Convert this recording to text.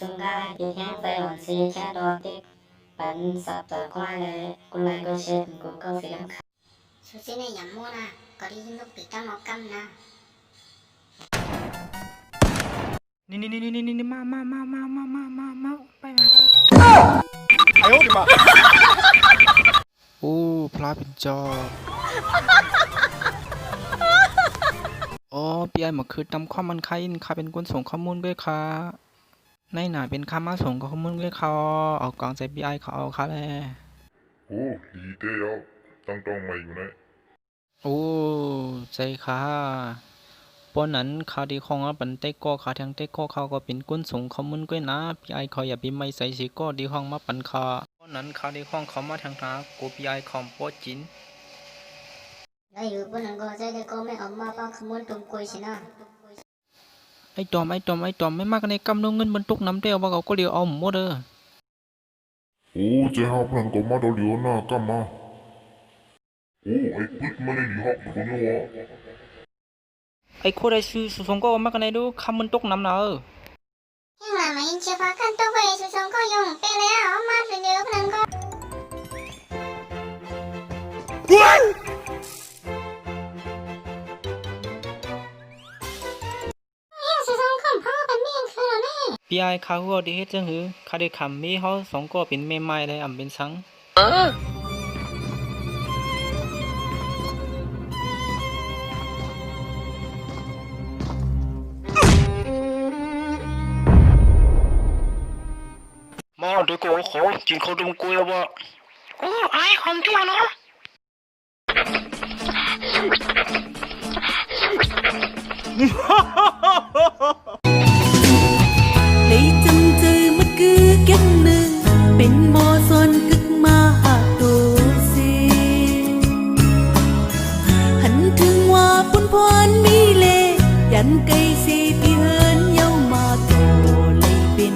xung gai thì khá tay hòn xì khá đo tiếp bắn sập tờ khoai này cũng lại cơ chuyện của câu gì lắm số xe này nhắm mua nè có đi lúc bị tao nó căm nè นี่มาไปมา哎呦我的妈！โอ้พระเป็นจอบอ๋อพี่ไอมาคือตำความมันใครข้าเป็นคนส่งข้อมูลด้วยค่ะในหนาเป็นข้ามาส่งข้อมูลด้วยเขาเอากองใจพี่ไอเขาเอาค่ะแล โอ้ดีเด้แล้วต้องมาอยู่นะ โอ้ใจค่ะปนนั้นเขาดีของปันเต็กก็เขาทางเต็กก็เขาก็เป็นก้นส่งข้อมูลก้อยนะพี่ไอเขาอย่าไปไม่ใส่สิก็ดีของมาปันเขาปนนั้นเขาดีของเขามาทางนากูพี่ไอของโปจิน แล้วอยู่บนนั้นก็ใจแต่ก็ไม่ออกมาป้าขโมยตรงกุยสินะ ไอ้จอมไม่มากในกำนเงินบรรทุกน้ำเดียวว่าเขาก็เดียวเอาหมดเด้อ โอ้เจ้าพลันก็มาเดี๋ยวหน้าก็มาโอ้ไอ้ปึ๊ดมาในดีฮอกคนนี้วะ ไอ้โคได้ซื้อส่งก็มากในดูคำบรรทุกน้ำเนอ ยังไงไม่เชื่อฟังกันตัวไปสุสงก็ยงไปแล้วมาถึงเยอะพลังก็สุสงคนพ่อเป็นเมียคือเราแน่ พี่ไอเขาก็ดีเฮ็ดจังหือเขาได้คำมีเขาสองก็เป็นแม่ไม้เลยอ่ำเป็นสังมาเดี๋ยวก็ขอกินข้าวต้มกุ้ยวะโอ้ไอหอมตัวเนาะ lấy chân chơi mất cứ kết nương bên mò son cực ma hạ tổ si hắn thương hoa phun phoan mi lệ dàn cây si pi hơn nhau mà tổ lấy bên